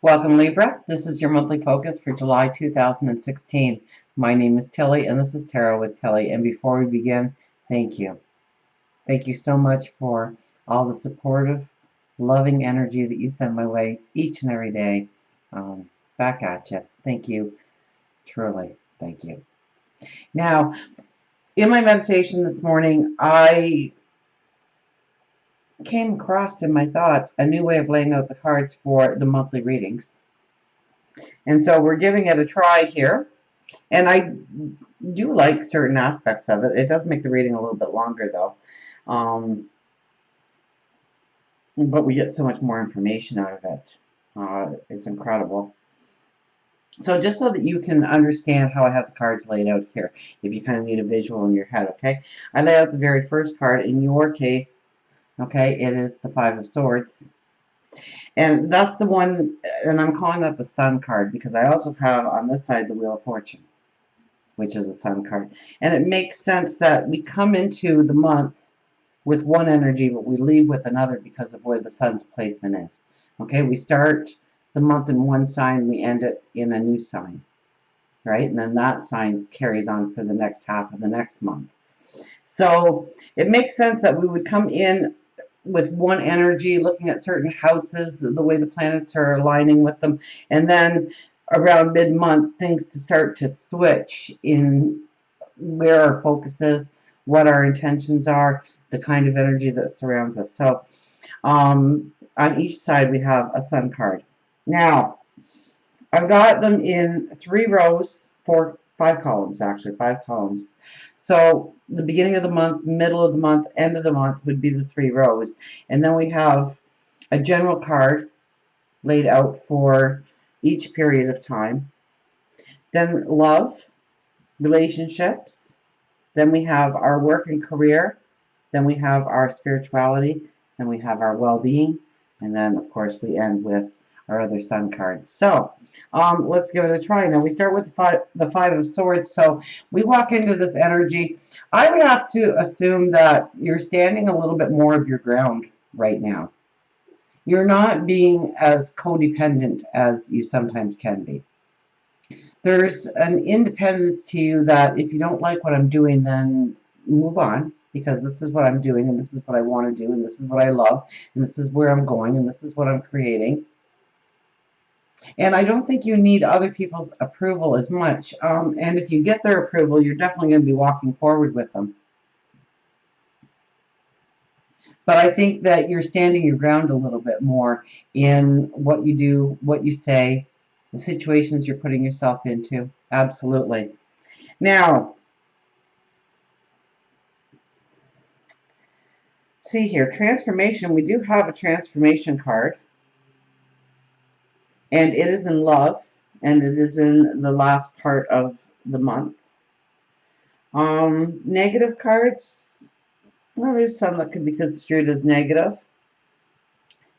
Welcome, Libra. This is your monthly focus for July 2016. My name is Tilly, and this is Tarot with Tilly. And before we begin, thank you. Thank you so much for all the supportive, loving energy that you send my way each and every day. Back at you. Thank you. Truly. Thank you. Now, in my meditation this morning, I came across in my thoughts a new way of laying out the cards for the monthly readings. And so we're giving it a try here. And I do like certain aspects of it. It does make the reading a little bit longer, though. But we get so much more information out of it. It's incredible. So just so that you can understand how I have the cards laid out here, if you kind of need a visual in your head, okay? I lay out the very first card. In your case, okay, it is the Five of Swords. And that's the one, and I'm calling that the Sun card because I also have on this side the Wheel of Fortune, which is a Sun card. And it makes sense that we come into the month with one energy, but we leave with another because of where the Sun's placement is. Okay, we start the month in one sign, we end it in a new sign, right? And then that sign carries on for the next half of the next month. So it makes sense that we would come in with one energy, looking at certain houses, the way the planets are aligning with them, and then around mid-month, things to start to switch in where our focus is, what our intentions are, the kind of energy that surrounds us. So on each side, we have a Sun card. Now, I've got them in 3 rows, 5 columns, actually, 5 columns. So the beginning of the month, middle of the month, end of the month would be the 3 rows. And then we have a general card laid out for each period of time. Then love, relationships. Then we have our work and career. Then we have our spirituality. Then we have our well-being. And then, of course, we end with our other Sun cards. So let's give it a try. Now we start with the Five of Swords. So we walk into this energy. I would have to assume that you're standing a little bit more of your ground right now. You're not being as codependent as you sometimes can be. There's an independence to you that if you don't like what I'm doing, then move on, because this is what I'm doing, and this is what I want to do, and this is what I love, and this is where I'm going, and this is what I'm creating. And I don't think you need other people's approval as much. And if you get their approval, you're definitely going to be walking forward with them. But I think that you're standing your ground a little bit more in what you do, what you say, the situations you're putting yourself into. Absolutely. Now, see here, transformation. We do have a transformation card. And it is in love, and it is in the last part of the month. Negative cards, well, there's some that could be construed as negative.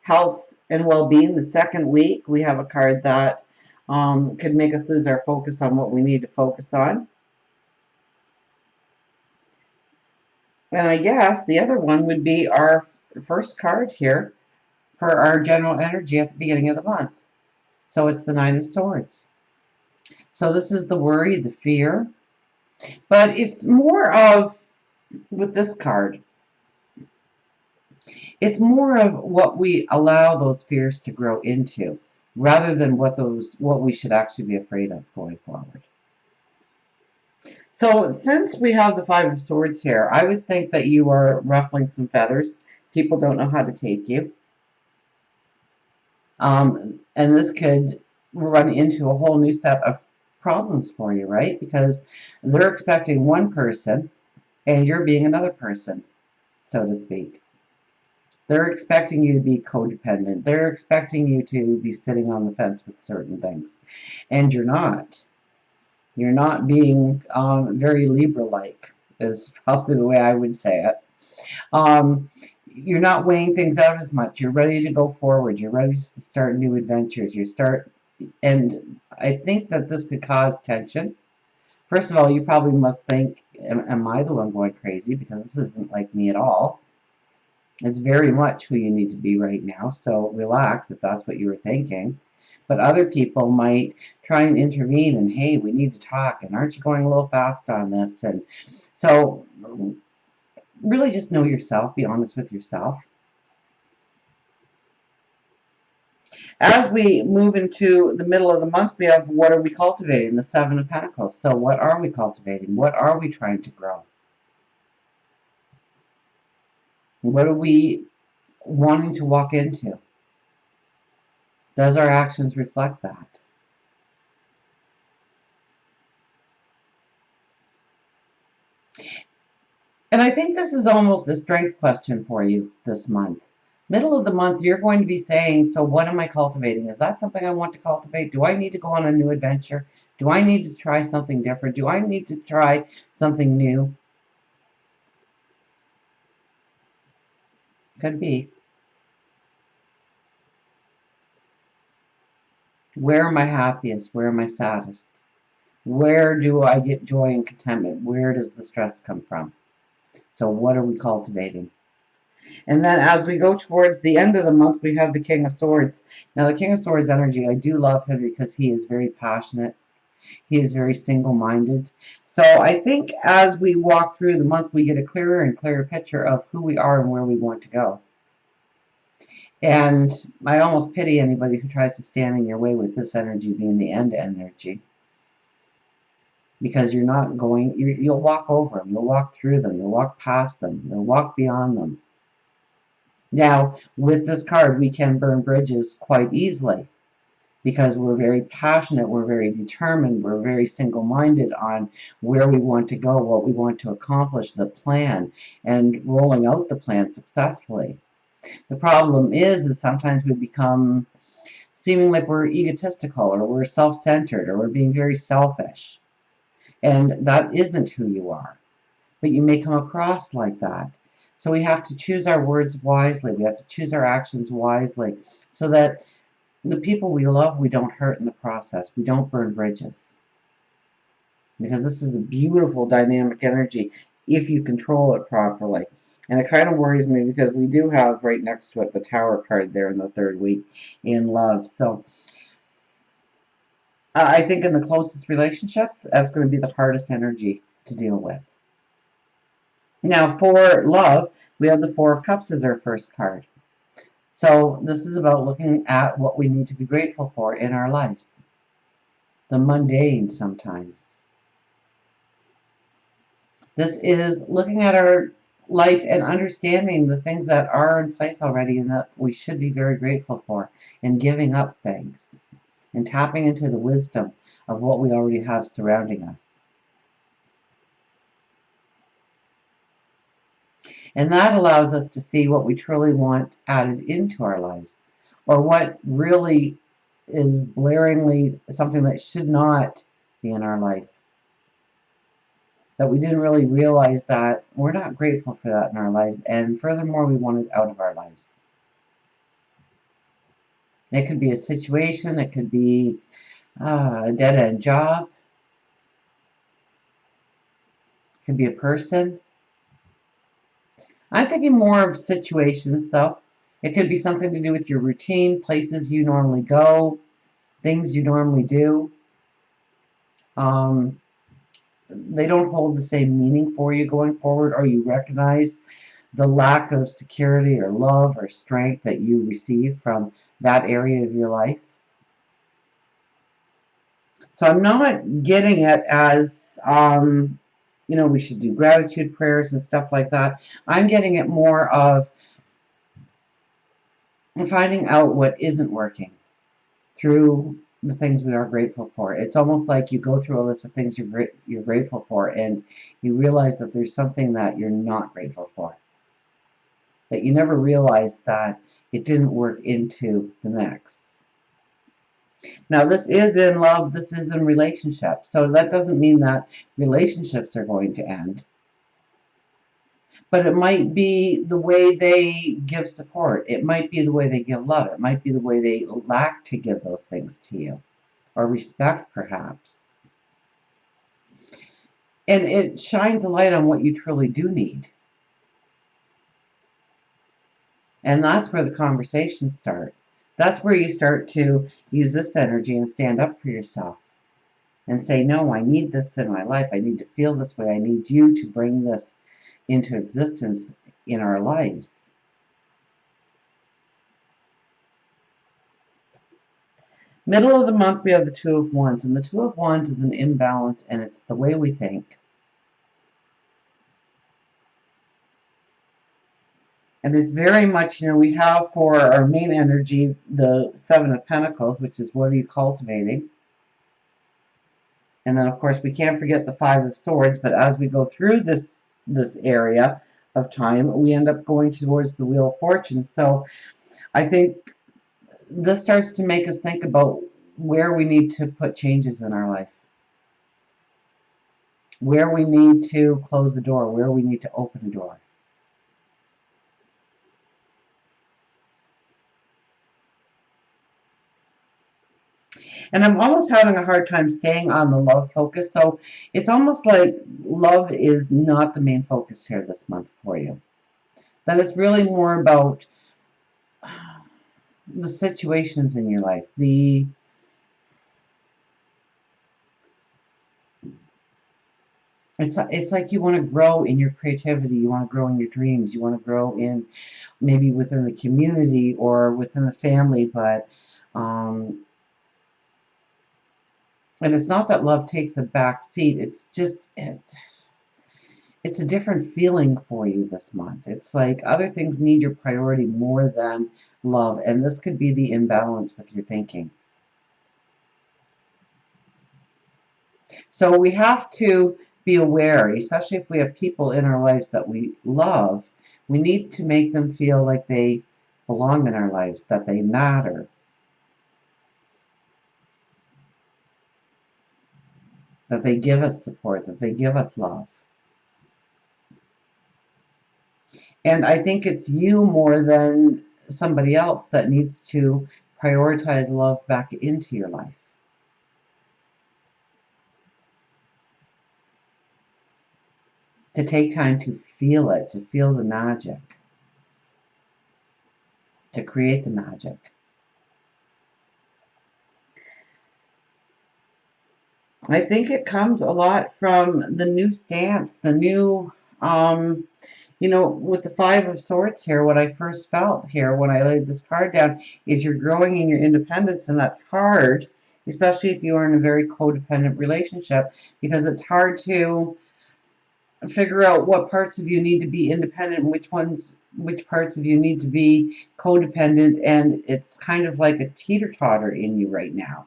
Health and well-being, the second week, we have a card that could make us lose our focus on what we need to focus on. And I guess the other one would be our first card here for our general energy at the beginning of the month. So it's the Nine of Swords. So this is the worry, the fear. But it's more of, with this card, it's more of what we allow those fears to grow into, rather than what we should actually be afraid of going forward. So since we have the Five of Swords here, I would think that you are ruffling some feathers. People don't know how to take you. And this could run into a whole new set of problems for you, right? Because they're expecting one person and you're being another person, so to speak. They're expecting you to be codependent. They're expecting you to be sitting on the fence with certain things. And you're not. You're not being very Libra-like, is probably the way I would say it. You're not weighing things out as much. You're ready to go forward. You're ready to start new adventures. And I think that this could cause tension. First of all, you probably must think, am I the one going crazy? Because this isn't like me at all. It's very much who you need to be right now. So relax if that's what you were thinking. But other people might try and intervene and, hey, we need to talk, and aren't you going a little fast on this? And so really just know yourself, be honest with yourself. As we move into the middle of the month, we have what are we cultivating? The Seven of Pentacles. So what are we cultivating? What are we trying to grow? What are we wanting to walk into? Does our actions reflect that? And I think this is almost a strength question for you this month. Middle of the month, you're going to be saying, so what am I cultivating? Is that something I want to cultivate? Do I need to go on a new adventure? Do I need to try something different? Do I need to try something new? Could be. Where am I happiest? Where am I saddest? Where do I get joy and contentment? Where does the stress come from? So what are we cultivating? And then as we go towards the end of the month, we have the King of Swords. Now, the King of Swords energy, I do love him because he is very passionate. He is very single-minded. So I think as we walk through the month, we get a clearer and clearer picture of who we are and where we want to go. And I almost pity anybody who tries to stand in your way with this energy being the end energy. Because you're not going, you'll walk over them, you'll walk through them, you'll walk past them, you'll walk beyond them. Now, with this card, we can burn bridges quite easily because we're very passionate, we're very determined, we're very single-minded on where we want to go, what we want to accomplish, the plan, and rolling out the plan successfully. The problem is sometimes we become seeming like we're egotistical or we're self-centered or we're being very selfish. And that isn't who you are. But you may come across like that. So we have to choose our words wisely. We have to choose our actions wisely so that the people we love, we don't hurt in the process. We don't burn bridges. Because this is a beautiful dynamic energy if you control it properly. And it kind of worries me because we do have right next to it the Tower card there in the third week in love. So I think in the closest relationships, that's going to be the hardest energy to deal with. Now, for love, we have the Four of Cups as our first card. So this is about looking at what we need to be grateful for in our lives. The mundane sometimes. This is looking at our life and understanding the things that are in place already and that we should be very grateful for, and giving up things and tapping into the wisdom of what we already have surrounding us. And that allows us to see what we truly want added into our lives, or what really is blaringly something that should not be in our life. That we didn't really realize that we're not grateful for that in our lives, and furthermore, we want it out of our lives. It could be a situation, it could be a dead-end job, it could be a person. I'm thinking more of situations, though. It could be something to do with your routine, places you normally go, things you normally do. They don't hold the same meaning for you going forward, or you recognize the lack of security or love or strength that you receive from that area of your life. So I'm not getting it as, we should do gratitude prayers and stuff like that. I'm getting it more of finding out what isn't working through the things we are grateful for. It's almost like you go through a list of things you're grateful for, and you realize that there's something that you're not grateful for. That you never realized that it didn't work into the mix. Now, this is in love, this is in relationships. So that doesn't mean that relationships are going to end. But it might be the way they give support. It might be the way they give love. It might be the way they lack to give those things to you. Or respect, perhaps. And it shines a light on what you truly do need. And that's where the conversations start. That's where you start to use this energy and stand up for yourself and say, no, I need this in my life. I need to feel this way. I need you to bring this into existence in our lives. Middle of the month, we have the Two of Wands, and the Two of Wands is an imbalance, and it's the way we think. And it's very much, we have for our main energy the Seven of Pentacles, which is what are you cultivating? And then, of course, we can't forget the Five of Swords, but as we go through this area of time, we end up going towards the Wheel of Fortune. So I think this starts to make us think about where we need to put changes in our life, where we need to close the door, where we need to open a door. And I'm almost having a hard time staying on the love focus. So it's almost like love is not the main focus here this month for you. That it's really more about the situations in your life, it's like you want to grow in your creativity, you want to grow in your dreams, you want to grow in maybe within the community or within the family, but and it's not that love takes a back seat, it's just it's a different feeling for you this month. It's like other things need your priority more than love, and this could be the imbalance with your thinking. So we have to be aware, especially if we have people in our lives that we love, we need to make them feel like they belong in our lives, that they matter. That they give us support, that they give us love. And I think it's you more than somebody else that needs to prioritize love back into your life. To take time to feel it, to feel the magic, to create the magic. I think it comes a lot from the new stance, the new, with the Five of Swords here, what I first felt here when I laid this card down is you're growing in your independence, and that's hard, especially if you are in a very codependent relationship, because it's hard to figure out what parts of you need to be independent and which parts of you need to be codependent, and it's kind of like a teeter-totter in you right now.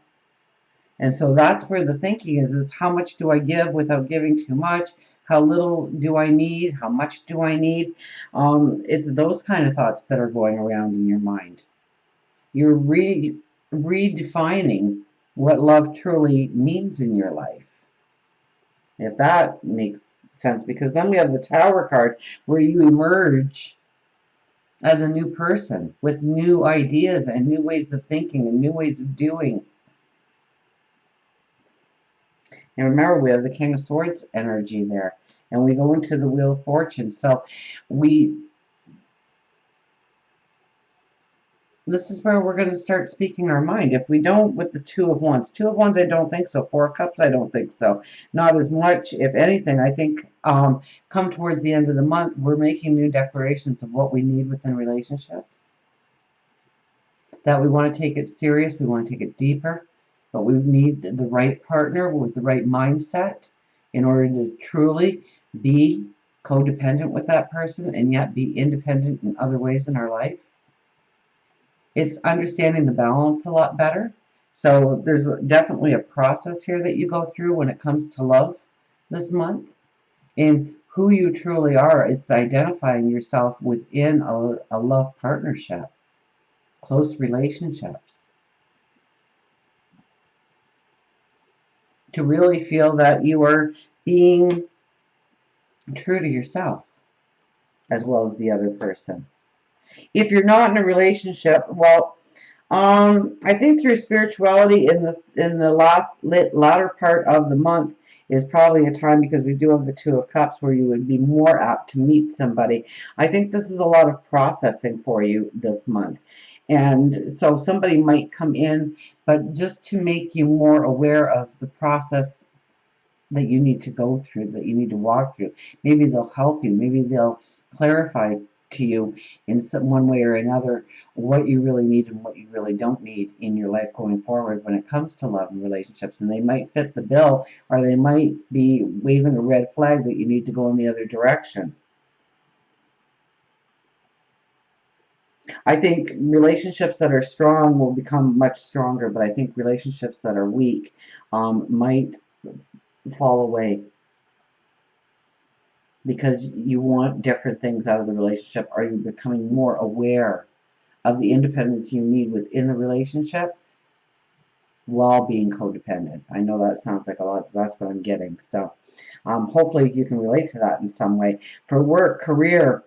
And so that's where the thinking is how much do I give without giving too much? How little do I need? How much do I need? It's those kind of thoughts that are going around in your mind. You're redefining what love truly means in your life. If that makes sense, because then we have the Tower card where you emerge as a new person with new ideas and new ways of thinking and new ways of doing. And remember, we have the King of Swords energy there. And we go into the Wheel of Fortune. So this is where we're going to start speaking our mind. If we don't with the Two of Wands. Two of Wands, I don't think so. Four of Cups, I don't think so. Not as much. If anything, I think come towards the end of the month, we're making new declarations of what we need within relationships. That we want to take it serious. We want to take it deeper. But we need the right partner with the right mindset in order to truly be codependent with that person and yet be independent in other ways in our life. It's understanding the balance a lot better. So there's definitely a process here that you go through when it comes to love this month. And who you truly are, it's identifying yourself within a love partnership, close relationships. To really feel that you are being true to yourself as well as the other person. If you're not in a relationship, well, I think through spirituality in the latter part of the month is probably a time, because we do have the Two of Cups, where you would be more apt to meet somebody. I think this is a lot of processing for you this month. And so somebody might come in, but just to make you more aware of the process that you need to go through, that you need to walk through. Maybe they'll help you. Maybe they'll clarify to you in some one way or another what you really need and what you really don't need in your life going forward when it comes to love and relationships. And they might fit the bill, or they might be waving a red flag that you need to go in the other direction. I think relationships that are strong will become much stronger, but I think relationships that are weak might fall away, because you want different things out of the relationship. Are you becoming more aware of the independence you need within the relationship while being codependent? I know that sounds like a lot, but that's what I'm getting. So hopefully you can relate to that in some way. For work, career,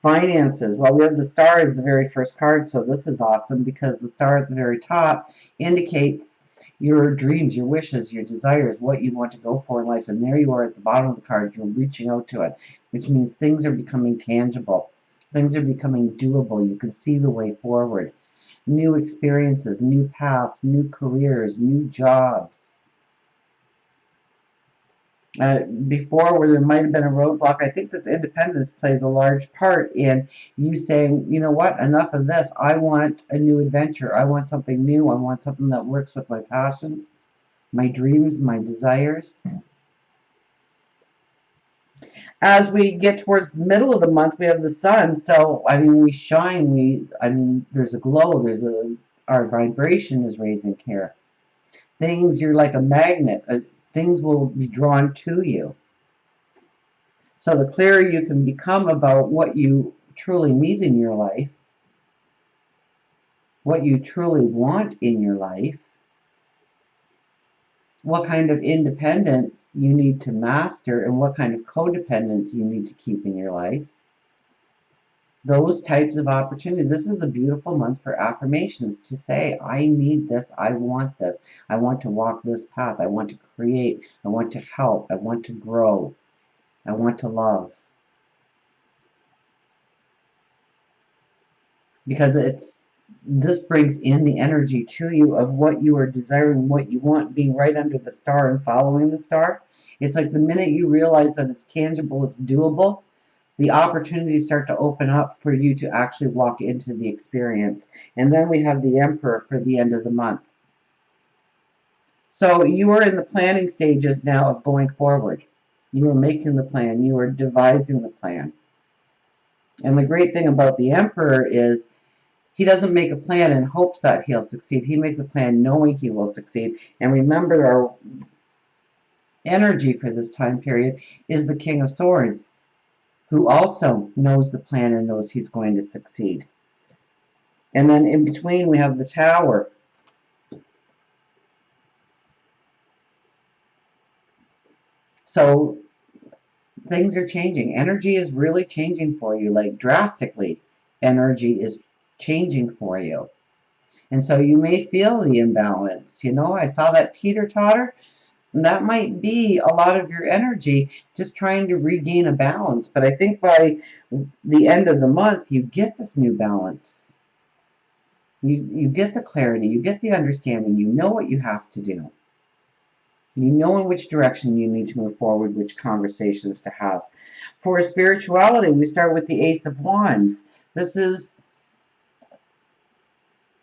finances, well, we have the star as the very first card, so this is awesome, because the star at the very top indicates your dreams, your wishes, your desires, what you want to go for in life. And there you are at the bottom of the card. You're reaching out to it, which means things are becoming tangible. Things are becoming doable. You can see the way forward. New experiences, new paths, new careers, new jobs. Before, where there might have been a roadblock, I think this independence plays a large part in you saying, you know what, enough of this. I want a new adventure. I want something new. I want something that works with my passions, my dreams, my desires. As we get towards the middle of the month, we have the sun. So, I mean, we shine. There's a glow. Our vibration is raising here. Things, you're like a magnet. Things will be drawn to you. So the clearer you can become about what you truly need in your life, what you truly want in your life, what kind of independence you need to master, and what kind of codependence you need to keep in your life, those types of opportunities. This is a beautiful month for affirmations, to say, I need this, I want this, I want to walk this path, I want to create, I want to help, I want to grow, I want to love. Because this brings in the energy to you of what you are desiring, what you want, being right under the star and following the star. It's like the minute you realize that it's tangible, it's doable, the opportunities start to open up for you to actually walk into the experience. And then we have the Emperor for the end of the month. So you are in the planning stages now of going forward. You are making the plan. You are devising the plan. And the great thing about the Emperor is he doesn't make a plan in hopes that he'll succeed. He makes a plan knowing he will succeed. And remember, our energy for this time period is the King of Swords, who also knows the plan and knows he's going to succeed. And then in between, we have the Tower. So things are changing. Energy is really changing for you, like drastically. Energy is changing for you. And so you may feel the imbalance. You know, I saw that teeter-totter. That might be a lot of your energy just trying to regain a balance. But I think by the end of the month, you get this new balance. You get the clarity. You get the understanding. You know what you have to do. You know in which direction you need to move forward, which conversations to have. For spirituality, we start with the Ace of Wands. This is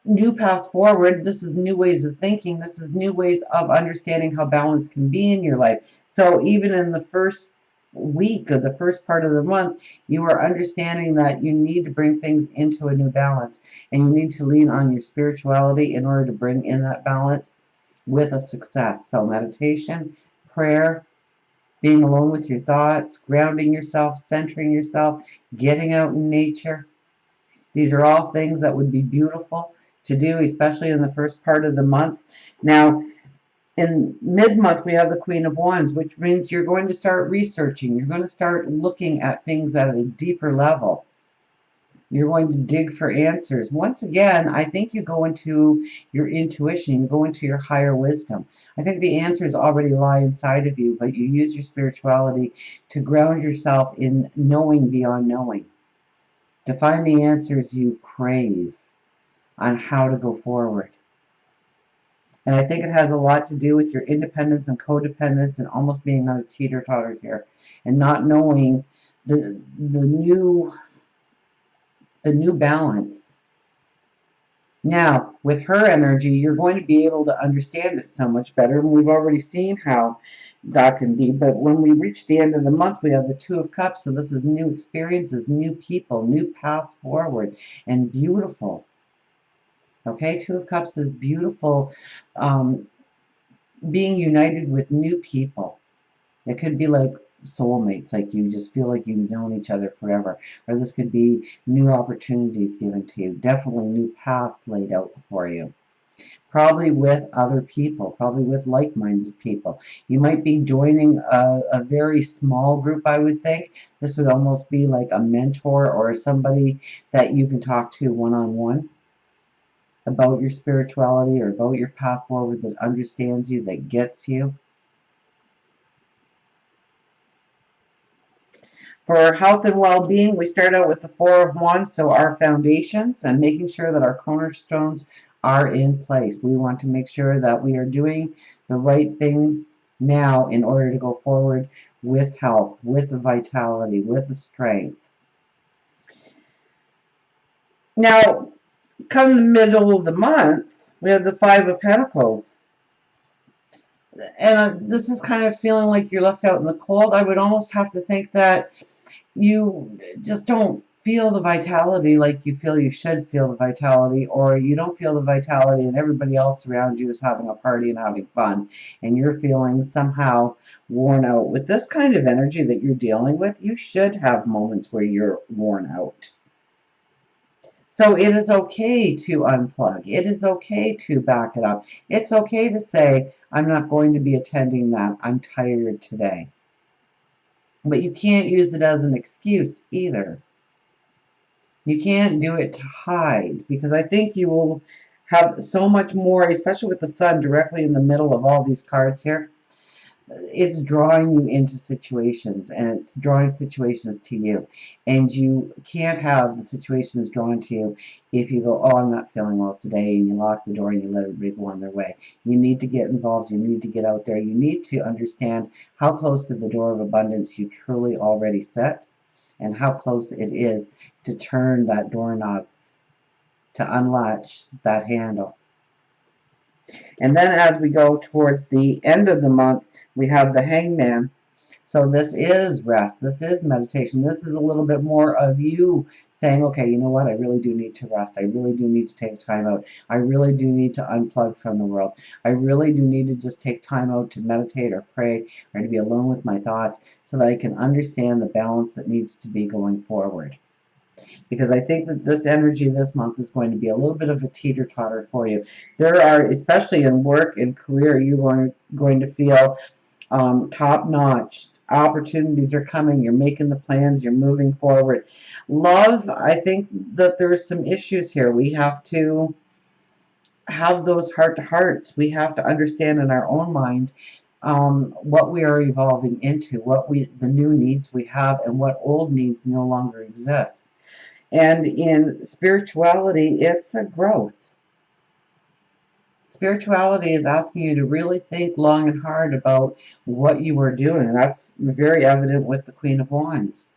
new paths forward. This is new ways of thinking. This is new ways of understanding how balance can be in your life. So even in the first week of the first part of the month, you are understanding that you need to bring things into a new balance, and you need to lean on your spirituality in order to bring in that balance with a success. So meditation, prayer, being alone with your thoughts, grounding yourself, centering yourself, getting out in nature. These are all things that would be beautiful to do, especially in the first part of the month. Now, in mid-month, we have the Queen of Wands, which means you're going to start researching. You're going to start looking at things at a deeper level. You're going to dig for answers. Once again, I think you go into your intuition, you go into your higher wisdom. I think the answers already lie inside of you, but you use your spirituality to ground yourself in knowing beyond knowing, to find the answers you crave on how to go forward. And I think it has a lot to do with your independence and codependence and almost being on a teeter-totter here and not knowing the new balance. Now, with her energy, you're going to be able to understand it so much better, and we've already seen how that can be. But when we reach the end of the month, we have the Two of Cups, so this is new experiences, new people, new paths forward, and beautiful. Okay, Two of Cups is beautiful, being united with new people. It could be like soulmates, like you just feel like you've known each other forever. Or this could be new opportunities given to you. Definitely new paths laid out for you. Probably with other people, probably with like-minded people. You might be joining a very small group, I would think. This would almost be like a mentor or somebody that you can talk to one-on-one about your spirituality or about your path forward, that understands you, that gets you. For health and well-being, we start out with the Four of Wands, so our foundations and making sure that our cornerstones are in place. We want to make sure that we are doing the right things now in order to go forward with health, with vitality, with the strength. Now, come the middle of the month, we have the Five of Pentacles. And this is kind of feeling like you're left out in the cold. I would almost have to think that you just don't feel the vitality like you feel you should feel the vitality, or you don't feel the vitality and everybody else around you is having a party and having fun, and you're feeling somehow worn out. With this kind of energy that you're dealing with, you should have moments where you're worn out. So it is okay to unplug. It is okay to back it up. It's okay to say, I'm not going to be attending that. I'm tired today. But you can't use it as an excuse either. You can't do it to hide, because I think you will have so much more, especially with the sun directly in the middle of all these cards here. It's drawing you into situations, and it's drawing situations to you, and you can't have the situations drawn to you if you go, oh, I'm not feeling well today, and you lock the door and you let everybody go on their way. You need to get involved. You need to get out there. You need to understand how close to the door of abundance you truly already sit, and how close it is to turn that doorknob, to unlatch that handle. And then as we go towards the end of the month, we have the Hangman. So this is rest. This is meditation. This is a little bit more of you saying, okay, you know what? I really do need to rest. I really do need to take time out. I really do need to unplug from the world. I really do need to just take time out to meditate or pray or to be alone with my thoughts so that I can understand the balance that needs to be going forward. Because I think that this energy this month is going to be a little bit of a teeter-totter for you. There are, especially in work and career, you're going to feel top-notch. Opportunities are coming. You're making the plans. You're moving forward. Love, I think that there's some issues here. We have to have those heart-to-hearts. We have to understand in our own mind what we are evolving into, the new needs we have, and what old needs no longer exist. And in spirituality, it's a growth. Spirituality is asking you to really think long and hard about what you are doing. And that's very evident with the Queen of Wands.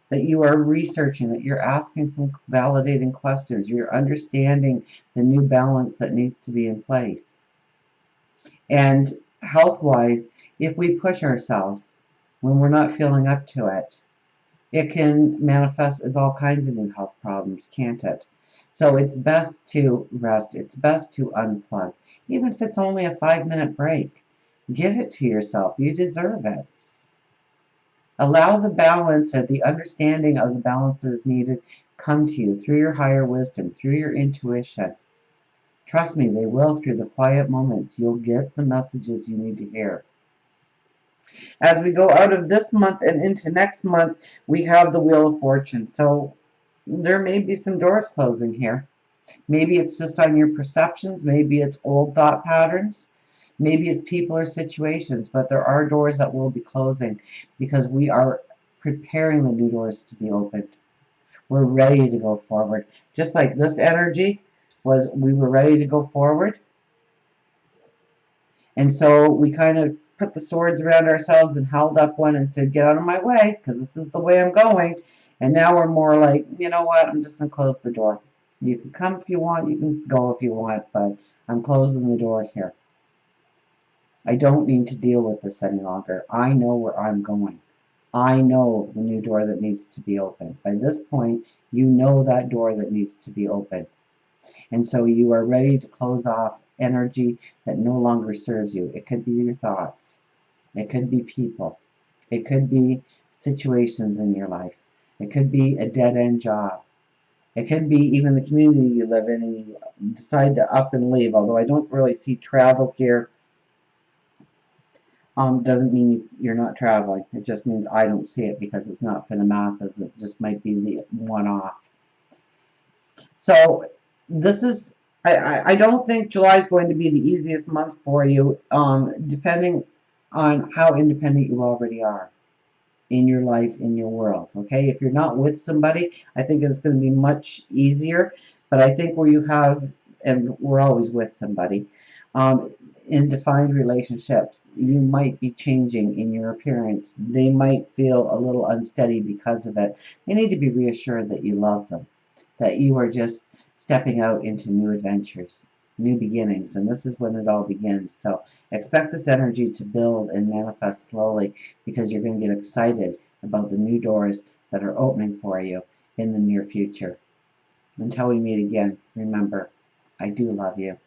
That you are researching, that you're asking some validating questions. You're understanding the new balance that needs to be in place. And health-wise, if we push ourselves when we're not feeling up to it, it can manifest as all kinds of new health problems, can't it? So it's best to rest. It's best to unplug. Even if it's only a 5-minute break, give it to yourself. You deserve it. Allow the balance and the understanding of the balance that is needed come to you through your higher wisdom, through your intuition. Trust me, they will. Through the quiet moments, you'll get the messages you need to hear. As we go out of this month and into next month, we have the Wheel of Fortune. So There may be some doors closing here. Maybe it's just on your perceptions. Maybe it's old thought patterns. Maybe it's people or situations. But there are doors that will be closing because we are preparing the new doors to be opened. We're ready to go forward. Just like this energy was, we were ready to go forward. And so we kind of put the swords around ourselves and held up one and said, get out of my way, because this is the way I'm going. And now we're more like, you know what, I'm just going to close the door. You can come if you want, you can go if you want, but I'm closing the door here. I don't need to deal with this any longer. I know where I'm going. I know the new door that needs to be opened. By this point, you know that door that needs to be opened. And so you are ready to close off energy that no longer serves you. It could be your thoughts. It could be people. It could be situations in your life. It could be a dead-end job. It could be even the community you live in and you decide to up and leave. Although I don't really see travel here. Doesn't mean you're not traveling. It just means I don't see it because it's not for the masses. It just might be the one-off. So this is, I don't think July is going to be the easiest month for you, depending on how independent you already are in your life, in your world. Okay, if you're not with somebody, I think it's going to be much easier. But I think where you have, and we're always with somebody, in defined relationships, you might be changing in your appearance. They might feel a little unsteady because of it. They need to be reassured that you love them, that you are just stepping out into new adventures, new beginnings, and this is when it all begins. So expect this energy to build and manifest slowly because you're going to get excited about the new doors that are opening for you in the near future. Until we meet again, remember, I do love you.